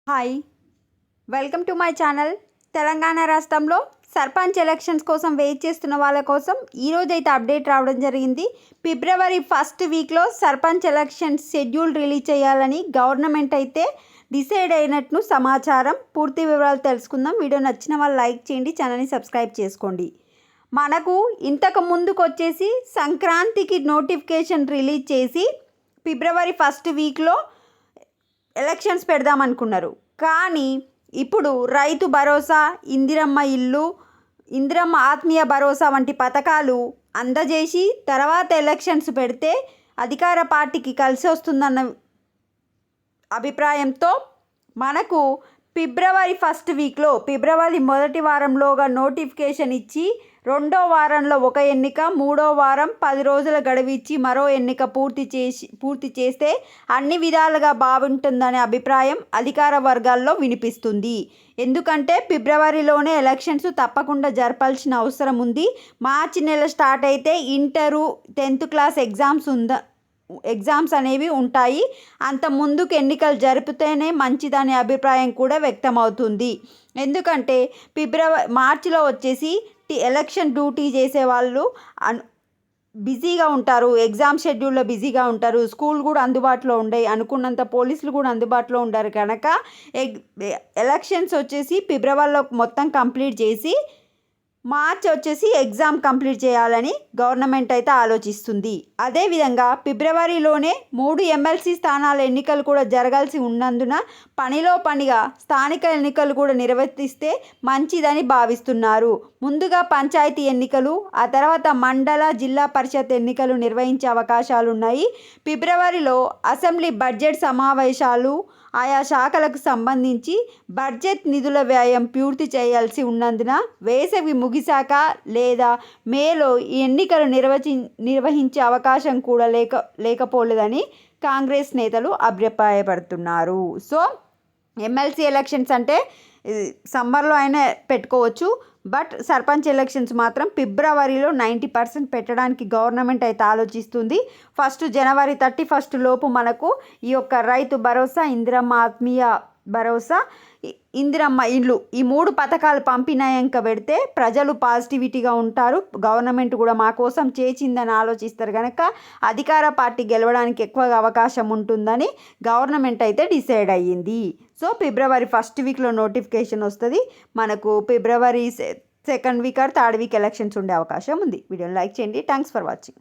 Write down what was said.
Hi, welcome to my channel. Telangana రాష్ట్రంలో sarpanch elections కోసం wait చేస్తున్న వాళ్ళ కోసం ఈరోజైతే అప్డేట్ రావడం జరిగింది. ఫిబ్రవరి ఫస్ట్ వీక్లో సర్పంచ్ ఎలక్షన్స్ షెడ్యూల్ రిలీజ్ చేయాలని గవర్నమెంట్ అయితే డిసైడ్ అయినట్టు సమాచారం. పూర్తి వివరాలు తెలుసుకుందాం. వీడియో నచ్చిన వాళ్ళు లైక్ చేయండి, ఛానల్ని సబ్స్క్రైబ్ చేసుకోండి. మనకు ఇంతకు ముందుకు వచ్చేసి సంక్రాంతికి నోటిఫికేషన్ రిలీజ్ చేసి ఫిబ్రవరి ఫస్ట్ వీక్లో ఎలక్షన్స్ పెడదామనుకున్నారు. కానీ ఇప్పుడు రైతు భరోసా, ఇందిరమ్మ ఇల్లు, ఇందిరమ్మ ఆత్మీయ భరోసా వంటి పథకాలు అందజేసి తర్వాత ఎలక్షన్స్ పెడితే అధికార పార్టీకి కలిసి వస్తుందన్న అభిప్రాయంతో మనకు ఫిబ్రవరి ఫస్ట్ వీక్లో, ఫిబ్రవరి మొదటి వారంలోగా నోటిఫికేషన్ ఇచ్చి రెండో వారంలో ఒక ఎన్నిక, మూడో వారం 10 రోజుల గడువు ఇచ్చి మరో ఎన్నిక పూర్తి చేస్తే అన్ని విధాలుగా బాగుంటుందనే అభిప్రాయం అధికార వర్గాల్లో వినిపిస్తుంది. ఎందుకంటే ఫిబ్రవరిలోనే ఎలక్షన్స్ తప్పకుండా జరపాల్సిన అవసరం ఉంది. మార్చి నెల స్టార్ట్ అయితే ఇంటరు 10th క్లాస్ ఎగ్జామ్స్ అనేవి ఉంటాయి. అంత ముందుకు ఎన్నికలు జరిపితేనే మంచిదనే అభిప్రాయం కూడా వ్యక్తమవుతుంది. ఎందుకంటే మార్చిలో వచ్చేసి ఎలక్షన్ డ్యూటీ చేసే వాళ్ళు బిజీగా ఉంటారు, ఎగ్జామ్ షెడ్యూల్లో బిజీగా ఉంటారు, స్కూల్ కూడా అందుబాటులో ఉండవు, అనుకున్నంత పోలీసులు కూడా అందుబాటులో ఉండరు. కనుక ఎలక్షన్స్ వచ్చేసి ఫిబ్రవరిలో మొత్తం కంప్లీట్ చేసి మార్చ్ వచ్చేసి ఎగ్జామ్ కంప్లీట్ చేయాలని గవర్నమెంట్ అయితే ఆలోచిస్తుంది. అదేవిధంగా ఫిబ్రవరిలోనే 3 ఎమ్మెల్సీ స్థానాల ఎన్నికలు కూడా జరగాల్సి ఉన్నందున పనిలో పనిగా స్థానిక ఎన్నికలు కూడా నిర్వర్తిస్తే మంచిదని భావిస్తున్నారు. ముందుగా పంచాయతీ ఎన్నికలు, ఆ తర్వాత మండల, జిల్లా పరిషత్ ఎన్నికలు నిర్వహించే అవకాశాలున్నాయి. ఫిబ్రవరిలో అసెంబ్లీ బడ్జెట్ సమావేశాలు, ఆయా శాఖలకు సంబంధించి బడ్జెట్ నిధుల వ్యయం పూర్తి చేయాల్సి ఉన్నందున వేసవి ముగిశాక లేదా మేలో ఈ ఎన్నికలు నిర్వహించే అవకాశం కూడా లేకపోలేదని కాంగ్రెస్ నేతలు అభిప్రాయపడుతున్నారు. సో ఎమ్మెల్సీ ఎలక్షన్స్ అంటే సమ్మర్లో అయినా పెట్టుకోవచ్చు, బట్ సర్పంచ్ ఎలక్షన్స్ మాత్రం ఫిబ్రవరిలో 90% పెట్టడానికి గవర్నమెంట్ అయితే ఆలోచిస్తుంది. జనవరి 31 లోపు మనకు ఈ యొక్క రైతు భరోసా, ఇందిరమ్మ ఆత్మీయ భరోసా, ఇందిరమ్మ ఇల్లు, ఈ 3 పథకాలు పంపినాయంక పెడితే ప్రజలు పాజిటివిటీగా ఉంటారు. గవర్నమెంట్ కూడా మా కోసం చేసిందని ఆలోచిస్తారు. కనుక అధికార పార్టీ గెలవడానికి ఎక్కువగా అవకాశం ఉంటుందని గవర్నమెంట్ అయితే డిసైడ్ అయ్యింది. సో ఫిబ్రవరి ఫస్ట్ వీక్లో నోటిఫికేషన్ వస్తుంది. మనకు February second week or third week elections ఉండే అవకాశం ఉంది. వీడియోని లైక్ చేయండి. Thanks for watching.